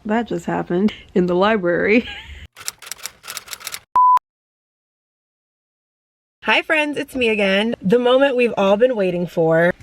That just happened in the library. Hi friends, it's me again. The moment we've all been waiting for.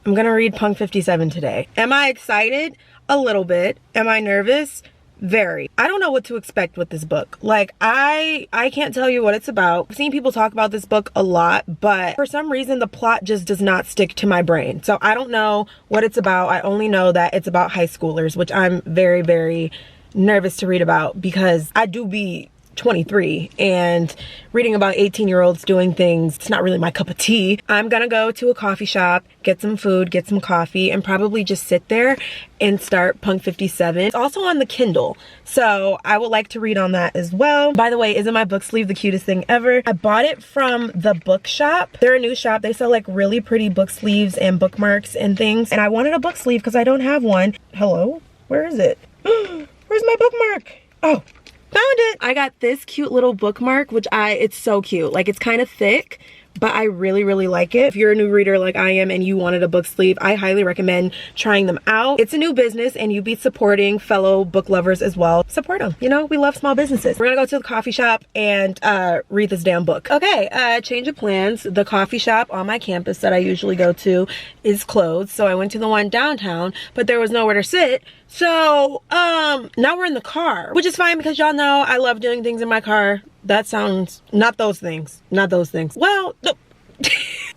I'm gonna read Punk 57 today. Am I excited? A little bit. Am I nervous? Very. I don't know what to expect with this book. Like, I can't tell you what it's about. I've seen people talk about this book a lot, but for some reason the plot just does not stick to my brain. So I don't know what it's about. I only know that it's about high schoolers, which I'm very, very nervous to read about because I do be 23 and reading about 18-year-olds doing things, it's not really my cup of tea. I'm gonna go to a coffee shop, get some food, get some coffee, and probably just sit there and start Punk 57. It's also on the Kindle, so I would like to read on that as well. By the way, isn't my book sleeve the cutest thing ever? I bought it from The Book Shop. They're a new shop. They sell like really pretty book sleeves and bookmarks and things, and I wanted a book sleeve because I don't have one. Hello? Where is it? Where's my bookmark? Oh, found it. I got this cute little bookmark, which it's so cute. Like, it's kind of thick, but I really, really like it. If you're a new reader like I am and you wanted a book sleeve, I highly recommend trying them out. It's a new business and you'd be supporting fellow book lovers as well. Support them. You know, we love small businesses. We're gonna go to the coffee shop and read this damn book. Okay, change of plans. The coffee shop on my campus that I usually go to is closed. So I went to the one downtown, but there was nowhere to sit. So, now we're in the car, which is fine because y'all know I love doing things in my car. That sounds, not those things, not those things. Well, no.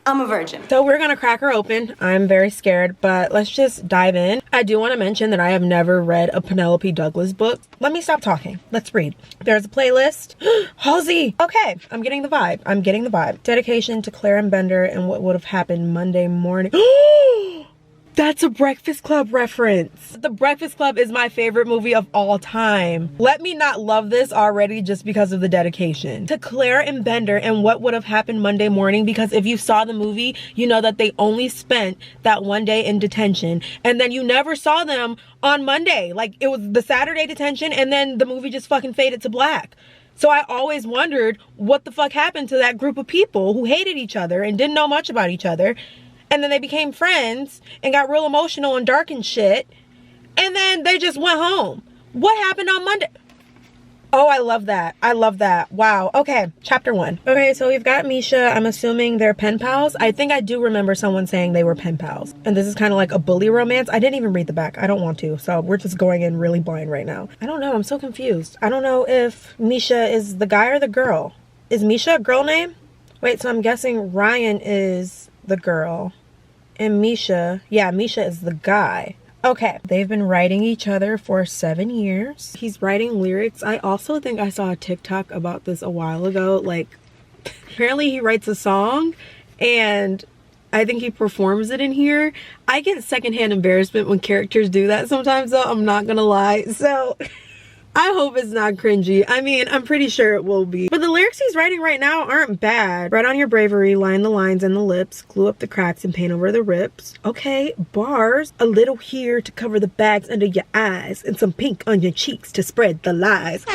I'm a virgin. So we're gonna crack her open. I'm very scared, but let's just dive in. I do want to mention that I have never read a Penelope Douglas book. Let me stop talking. Let's read. There's a playlist. Halsey. Okay, I'm getting the vibe. I'm getting the vibe. Dedication to Claire and Bender and what would have happened Monday morning. That's a Breakfast Club reference. The Breakfast Club is my favorite movie of all time. Let me not love this already just because of the dedication. To Claire and Bender and what would have happened Monday morning, because if you saw the movie, you know that they only spent that one day in detention and then you never saw them on Monday. Like, it was the Saturday detention and then the movie just fucking faded to black. So I always wondered what the fuck happened to that group of people who hated each other and didn't know much about each other. And then they became friends and got real emotional and dark and shit. And then they just went home. What happened on Monday? Oh, I love that. I love that. Wow. Okay, chapter 1. Okay, so we've got Misha. I'm assuming they're pen pals. I think I do remember someone saying they were pen pals. And this is kind of like a bully romance. I didn't even read the back. I don't want to. So we're just going in really blind right now. I don't know. I'm so confused. I don't know if Misha is the guy or the girl. Is Misha a girl name? Wait, so I'm guessing Ryan is the girl. And Misha, yeah, Misha is the guy. Okay, they've been writing each other for 7 years. He's writing lyrics. I also think I saw a TikTok about this a while ago. Like, apparently he writes a song and I think he performs it in here. I get secondhand embarrassment when characters do that sometimes though, I'm not gonna lie. So I hope it's not cringy. I mean, I'm pretty sure it will be. But the lyrics he's writing right now aren't bad. Write on your bravery, line the lines and the lips, glue up the cracks and paint over the rips. Okay, bars. A little here to cover the bags under your eyes and some pink on your cheeks to spread the lies.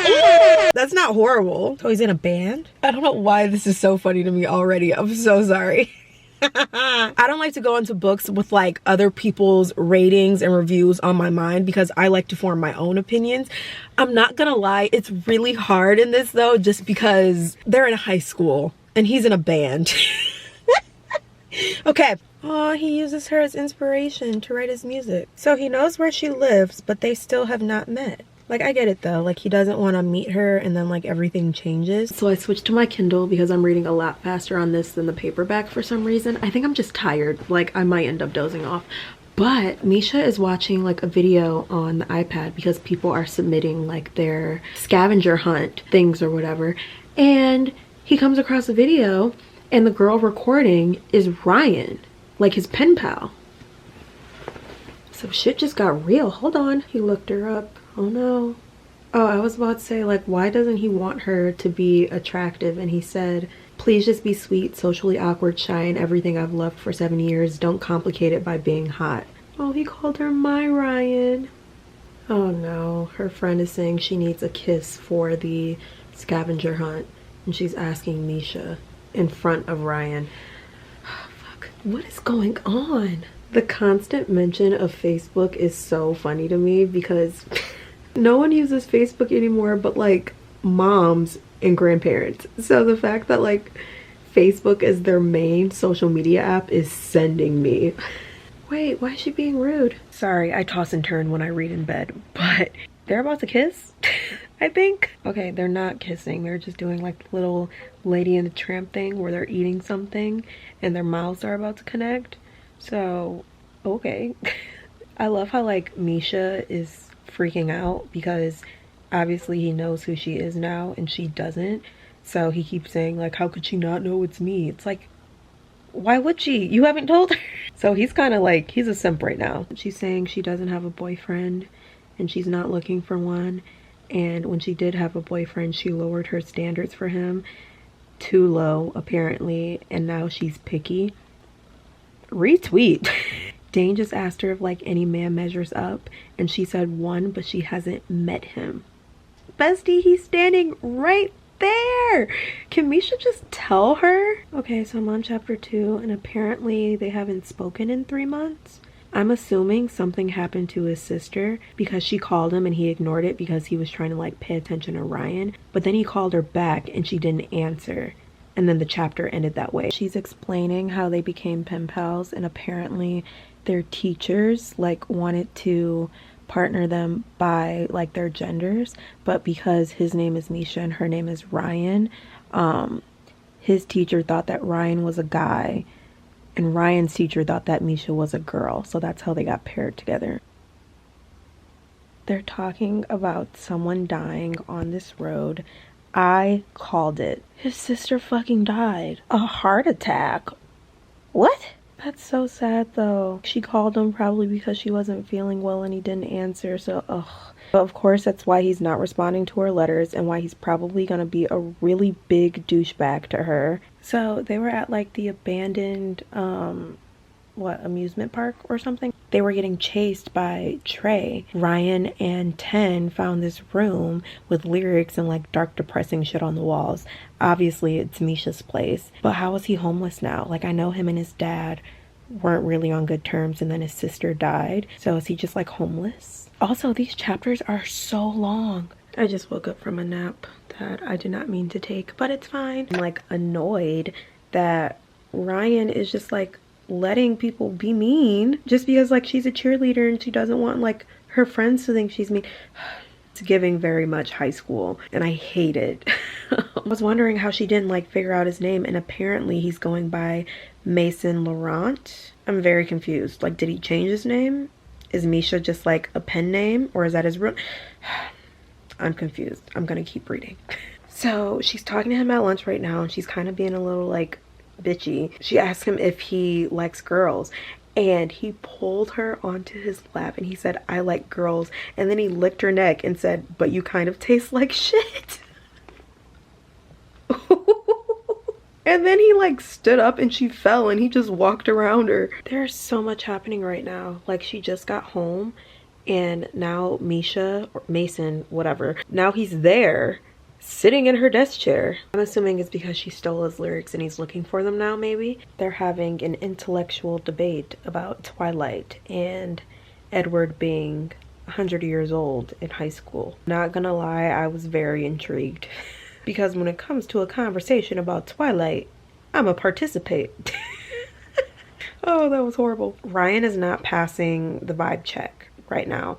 That's not horrible. So he's in a band? I don't know why this is so funny to me already. I'm so sorry. I don't like to go into books with like other people's ratings and reviews on my mind because I like to form my own opinions. I'm not gonna lie, it's really hard in this though, just because they're in high school and he's in a band. Okay. Oh, he uses her as inspiration to write his music. So he knows where she lives, but they still have not met. Like, I get it though. Like, he doesn't want to meet her and then like everything changes. So I switched to my Kindle because I'm reading a lot faster on this than the paperback for some reason. I think I'm just tired. Like, I might end up dozing off. But Misha is watching like a video on the iPad because people are submitting like their scavenger hunt things or whatever. And he comes across a video and the girl recording is Ryan, like his pen pal. So shit just got real. Hold on. He looked her up. Oh no. Oh, I was about to say, like, why doesn't he want her to be attractive? And he said, please just be sweet, socially awkward, shy, and everything I've loved for 7 years. Don't complicate it by being hot. Oh, he called her my Ryan. Oh no. Her friend is saying she needs a kiss for the scavenger hunt. And she's asking Misha in front of Ryan. Oh, fuck. What is going on? The constant mention of Facebook is so funny to me because No one uses Facebook anymore but like moms and grandparents. So the fact that like Facebook is their main social media app is sending me. Wait, why is she being rude? Sorry, I toss and turn when I read in bed, but they're about to kiss, I think. Okay, they're not kissing. They're just doing like the little Lady and the Tramp thing where they're eating something and their mouths are about to connect. So, okay. I love how like Misha is freaking out because obviously he knows who she is now and she doesn't. So he keeps saying like, how could she not know it's me? It's like, why would she? You haven't told her. So he's kind of like, he's a simp right now. She's saying she doesn't have a boyfriend and she's not looking for one. And when she did have a boyfriend, she lowered her standards for him too low, apparently. And now she's picky. Retweet. Dane just asked her if like any man measures up. And she said one, but she hasn't met him. Bestie, he's standing right there. Can Misha just tell her? Okay, so I'm on chapter 2 and apparently they haven't spoken in 3 months. I'm assuming something happened to his sister because she called him and he ignored it because he was trying to like pay attention to Ryan. But then he called her back and she didn't answer. And then the chapter ended that way. She's explaining how they became pen pals and apparently their teachers like wanted to partner them by like their genders, but because his name is Misha and her name is Ryan, his teacher thought that Ryan was a guy and Ryan's teacher thought that Misha was a girl, so that's how they got paired together. They're talking about someone dying on this road. I called it. His sister fucking died. A heart attack. What? That's so sad though. She called him probably because she wasn't feeling well and he didn't answer, so ugh. But of course that's why he's not responding to her letters and why he's probably gonna be a really big douchebag to her. So they were at like the abandoned amusement park or something. They were getting chased by Trey. Ryan and Ten found this room with lyrics and like dark depressing shit on the walls. Obviously it's Misha's place, but how is he homeless now? Like I know him and his dad weren't really on good terms and then his sister died, so is he just like homeless? Also, these chapters are so long. I just woke up from a nap that I did not mean to take, but it's fine. I'm like annoyed that Ryan is just like letting people be mean just because like she's a cheerleader and she doesn't want like her friends to think she's mean. It's giving very much high school and I hate it. I was wondering how she didn't like figure out his name and apparently he's going by Mason Laurent. I'm very confused. Like, did he change his name? Is Misha just like a pen name or is that his real? I'm confused. I'm gonna keep reading. So she's talking to him at lunch right now and she's kind of being a little like bitchy. She asked him if he likes girls and he pulled her onto his lap and he said, I like girls, and then he licked her neck and said, but you kind of taste like shit. And then he like stood up and she fell and he just walked around her. There's so much happening right now. Like she just got home and now Misha or Mason, whatever, now he's there sitting in her desk chair. I'm assuming it's because she stole his lyrics and he's looking for them now, maybe. They're having an intellectual debate about Twilight and Edward being 100 years old in high school. Not gonna lie, I was very intrigued because when it comes to a conversation about Twilight, I'ma participate. Oh, that was horrible. Ryan is not passing the vibe check right now.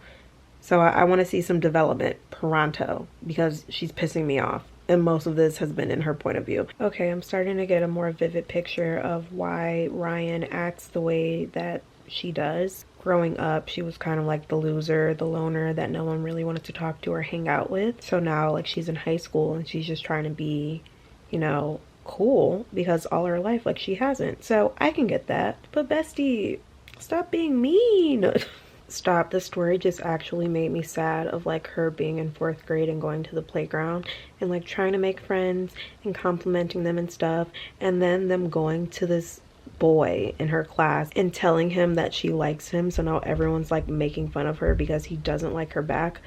So I want to see some development pronto because she's pissing me off. And most of this has been in her point of view. Okay, I'm starting to get a more vivid picture of why Ryan acts the way that she does. Growing up, she was kind of like the loser, the loner that no one really wanted to talk to or hang out with. So now like she's in high school and she's just trying to be, you know, cool because all her life like she hasn't. So I can get that. But bestie, stop being mean. Stop. The story just actually made me sad of like her being in 4th grade and going to the playground and like trying to make friends and complimenting them and stuff, and then them going to this boy in her class and telling him that she likes him, so now everyone's like making fun of her because he doesn't like her back.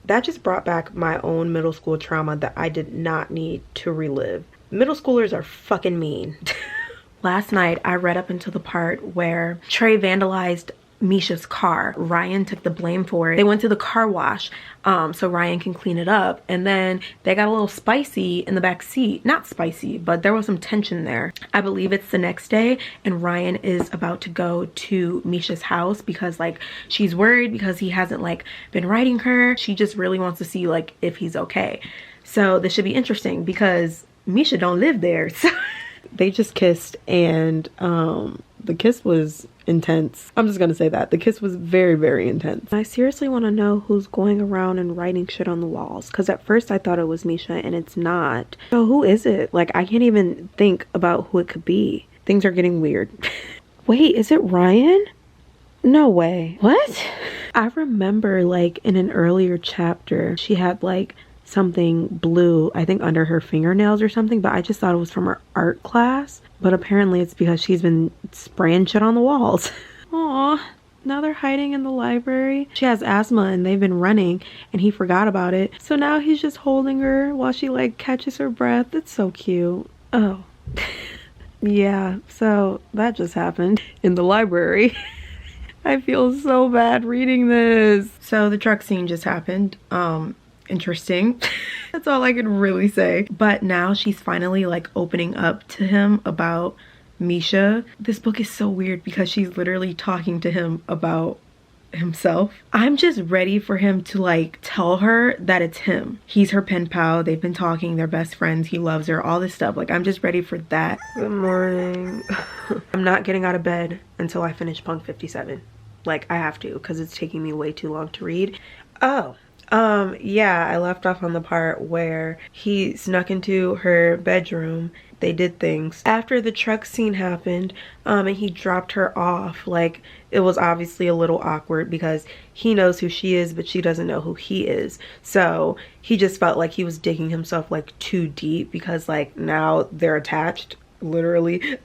That just brought back my own middle school trauma that I did not need to relive. Middle schoolers are fucking mean. Last night I read up into the part where Trey vandalized Misha's car. Ryan took the blame for it. They went to the car wash so Ryan can clean it up, and then they got a little spicy in the back seat. Not spicy, but there was some tension there. I believe it's the next day, and Ryan is about to go to Misha's house because like she's worried because he hasn't like been writing her. She just really wants to see like if he's okay. So this should be interesting because Misha don't live there. So they just kissed, and the kiss was intense. I'm just gonna say that. The kiss was very, very intense. I seriously want to know who's going around and writing shit on the walls, because at first I thought it was Misha and it's not. So who is it? Like, I can't even think about who it could be. Things are getting weird. Wait, is it Ryan? No way. What? I remember like in an earlier chapter, she had like something blue, I think under her fingernails or something, but I just thought it was from her art class. But apparently it's because she's been spraying shit on the walls. Aw, now they're hiding in the library. She has asthma and they've been running and he forgot about it. So now he's just holding her while she like catches her breath. It's so cute. Oh. Yeah, so that just happened in the library. I feel so bad reading this. So the truck scene just happened. Interesting. That's all I can really say. But now she's finally like opening up to him about Misha. This book is so weird because she's literally talking to him about himself. I'm just ready for him to like tell her that it's him. He's her pen pal. They've been talking. They're best friends. He loves her. All this stuff. Like, I'm just ready for that. Good morning. I'm not getting out of bed until I finish Punk 57. Like, I have to because it's taking me way too long to read. Oh. Yeah, I left off on the part where he snuck into her bedroom. They did things. After the truck scene happened, and he dropped her off, like, it was obviously a little awkward because he knows who she is, but she doesn't know who he is. So he just felt like he was digging himself, like, too deep because, like, now they're attached, literally.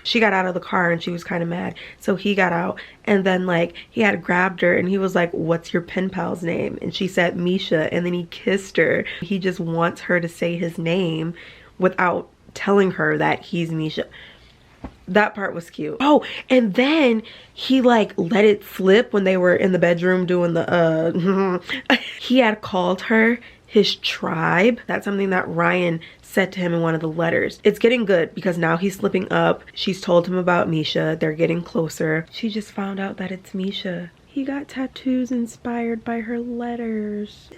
She got out of the car and she was kind of mad. So he got out and then like he had grabbed her and he was like, what's your pen pal's name? And she said Misha, and then he kissed her. He just wants her to say his name without telling her that he's Misha. That part was cute. Oh, and then he like let it slip when they were in the bedroom doing the he had called her his tribe. That's something that Ryan said to him in one of the letters. It's getting good because now he's slipping up. She's told him about Misha. They're getting closer. She just found out that it's Misha. He got tattoos inspired by her letters.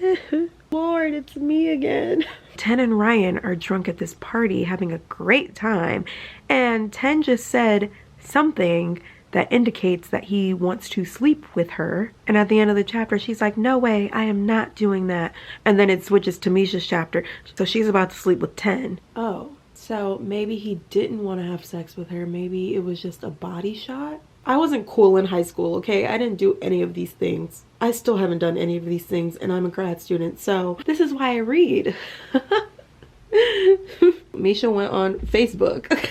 Lord, it's me again. Ten and Ryan are drunk at this party having a great time, and Ten just said something that indicates that he wants to sleep with her. And at the end of the chapter, she's like, no way, I am not doing that. And then it switches to Misha's chapter. So she's about to sleep with Ten. Oh, so maybe he didn't want to have sex with her. Maybe it was just a body shot. I wasn't cool in high school, okay? I didn't do any of these things. I still haven't done any of these things, and I'm a grad student. So this is why I read. Misha went on Facebook.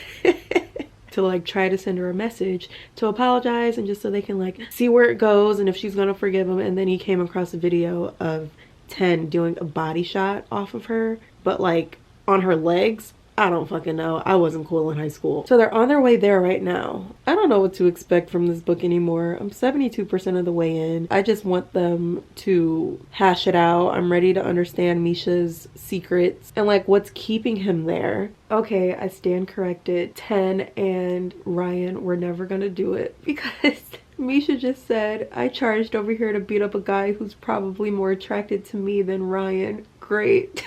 To like try to send her a message to apologize and just so they can like see where it goes and if she's gonna forgive him. And then he came across a video of Ten doing a body shot off of her, but like on her legs. I don't fucking know. I wasn't cool in high school. So they're on their way there right now. I don't know what to expect from this book anymore. I'm 72% of the way in. I just want them to hash it out. I'm ready to understand Misha's secrets and like what's keeping him there. Okay, I stand corrected. Ten and Ryan were never gonna do it because Misha just said, I charged over here to beat up a guy who's probably more attracted to me than Ryan. Great.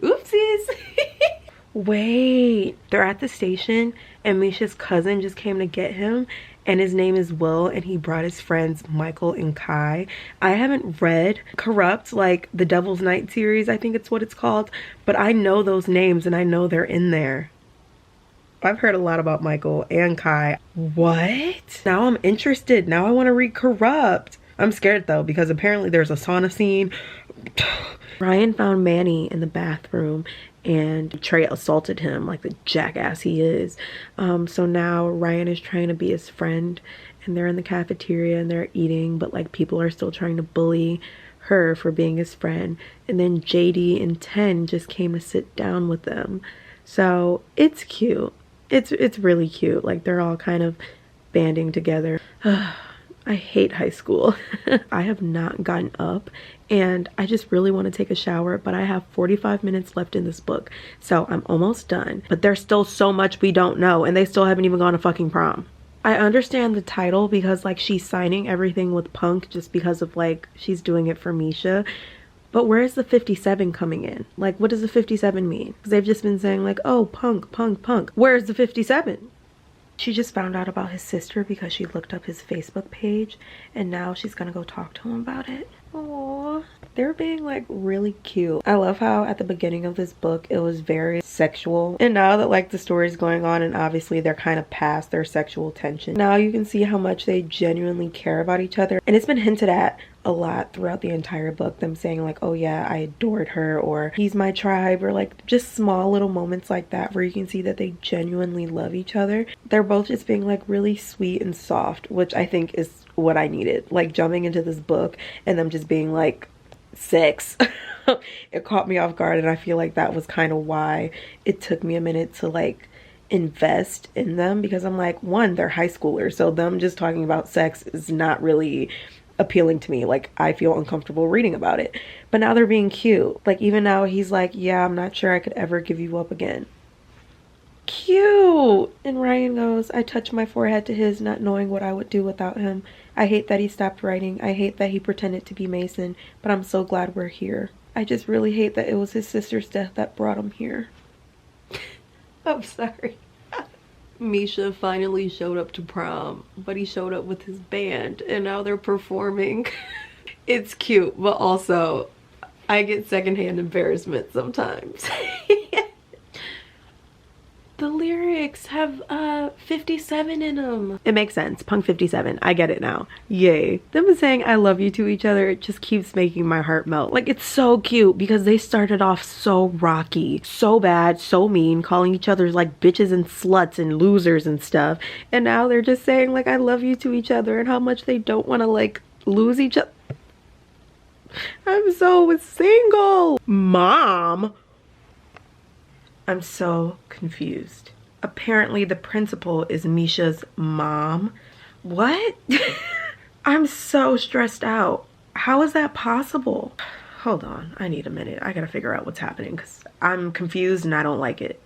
Oopsies. Wait, they're at the station and Misha's cousin just came to get him, and his name is Will, and he brought his friends Michael and Kai. I haven't read Corrupt, like the Devil's Night series, I think it's what it's called, but I know those names and I know they're in there. I've heard a lot about Michael and Kai. What? Now I'm interested. Now I want to read Corrupt. I'm scared though because apparently there's a sauna scene. Ryan found Manny in the bathroom and Trey assaulted him like the jackass he is. So now Ryan is trying to be his friend and they're in the cafeteria and they're eating, but like people are still trying to bully her for being his friend. And then JD and Ten just came to sit down with them. So it's cute. It's really cute. Like they're all kind of banding together. I hate high school. I have not gotten up and I just really want to take a shower, but I have 45 minutes left in this book. So I'm almost done, but there's still so much we don't know and they still haven't even gone to fucking prom. I understand the title because like she's signing everything with Punk just because of like she's doing it for Misha. But where is the 57 coming in? Like, what does the 57 mean? Because they've just been saying like, oh, Punk, Punk, Punk. Where's the 57? She just found out about his sister because she looked up his Facebook page and now she's gonna go talk to him about it. Aww, they're being like really cute. I love how at the beginning of this book it was very sexual, and now that like the story's going on and obviously they're kind of past their sexual tension, now you can see how much they genuinely care about each other. And it's been hinted at a lot throughout the entire book, them saying like, oh yeah, I adored her, or he's my tribe, or like just small little moments like that where you can see that they genuinely love each other. They're both just being like really sweet and soft, which I think is what I needed. Like jumping into this book and them just being like sex. It caught me off guard, and I feel like that was kind of why it took me a minute to like invest in them, because I'm like, one, they're high schoolers, so them just talking about sex is not really appealing to me. Like I feel uncomfortable reading about it. But now they're being cute. Like even now he's like, yeah, I'm not sure I could ever give you up again. Cute. And Ryan goes, I touched my forehead to his, not knowing what I would do without him. I hate that he stopped writing. I hate that he pretended to be Mason, but I'm so glad we're here. I just really hate that it was his sister's death that brought him here. I'm sorry. Misha finally showed up to prom, but he showed up with his band and now they're performing. It's cute, but also I get secondhand embarrassment sometimes. The lyrics have 57 in them. It makes sense. Punk 57. I get it now. Yay. Them saying I love you to each other, it just keeps making my heart melt. Like it's so cute because they started off so rocky, so bad, so mean, calling each other like bitches and sluts and losers and stuff. And now they're just saying like I love you to each other and how much they don't want to like lose each other. I'm so single. Mom. I'm so confused. Apparently the principal is Misha's mom. What? I'm so stressed out. How is that possible? Hold on, I need a minute. I gotta figure out what's happening because I'm confused and I don't like it.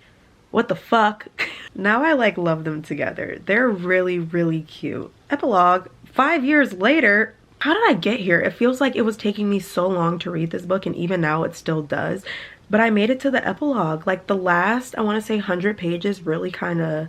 What the fuck? Now I like love them together. They're really, really cute. Epilogue, 5 years later. How did I get here? It feels like it was taking me so long to read this book, and even now it still does. But I made it to the epilogue. Like the last, I want to say 100 pages really kind of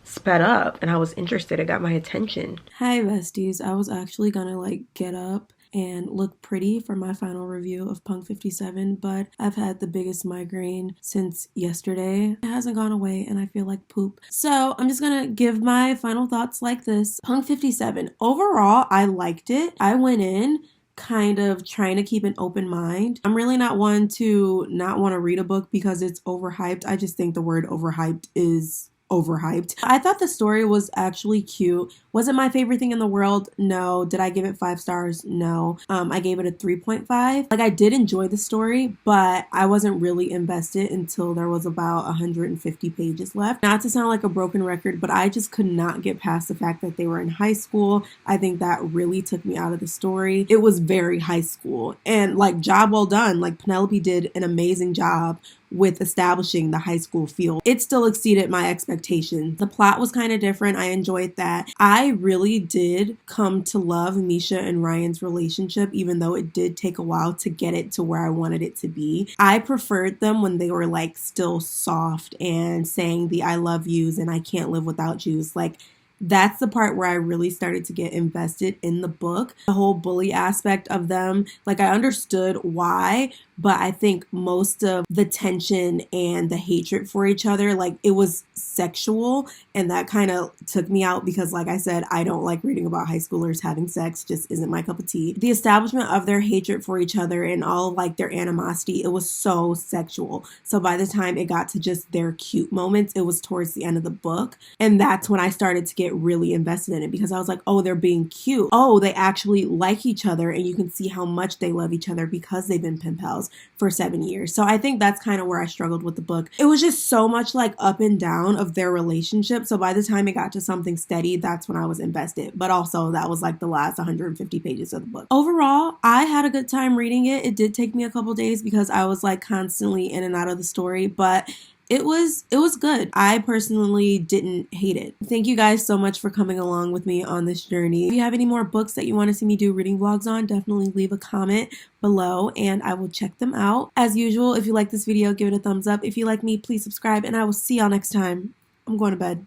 sped up and I was interested. It got my attention. Hi besties. I was actually gonna like get up and look pretty for my final review of Punk 57, but I've had the biggest migraine since yesterday. It hasn't gone away and I feel like poop. So I'm just gonna give my final thoughts like this. Punk 57. Overall, I liked it. I went in kind of trying to keep an open mind. I'm really not one to not want to read a book because it's overhyped. I just think the word overhyped is overhyped. I thought the story was actually cute. Was it my favorite thing in the world? No. Did I give it 5 stars? No. I gave it a 3.5. Like I did enjoy the story, but I wasn't really invested until there was about 150 pages left. Not to sound like a broken record, but I just could not get past the fact that they were in high school. I think that really took me out of the story. It was very high school and like job well done. Like Penelope did an amazing job with establishing the high school feel. It still exceeded my expectations. The plot was kind of different. I enjoyed that. I really did come to love Misha and Ryan's relationship, even though it did take a while to get it to where I wanted it to be. I preferred them when they were like still soft and saying the I love yous and I can't live without yous. Like that's the part where I really started to get invested in the book. The whole bully aspect of them, like I understood why, but I think most of the tension and the hatred for each other, like it was sexual, and that kind of took me out because like I said, I don't like reading about high schoolers having sex, just isn't my cup of tea. The establishment of their hatred for each other and all like their animosity, it was so sexual. So by the time it got to just their cute moments, it was towards the end of the book. And that's when I started to get get really invested in it because I was like, oh, they're being cute. Oh, they actually like each other, and you can see how much they love each other because they've been pen pals for 7 years. So I think that's kind of where I struggled with the book. It was just so much like up and down of their relationship. So by the time it got to something steady, that's when I was invested. But also that was like the last 150 pages of the book. Overall, I had a good time reading it. It did take me a couple days because I was like constantly in and out of the story, but it was good. I personally didn't hate it. Thank you guys so much for coming along with me on this journey. If you have any more books that you want to see me do reading vlogs on, definitely leave a comment below and I will check them out. As usual, if you like this video, give it a thumbs up. If you like me, please subscribe and I will see y'all next time. I'm going to bed.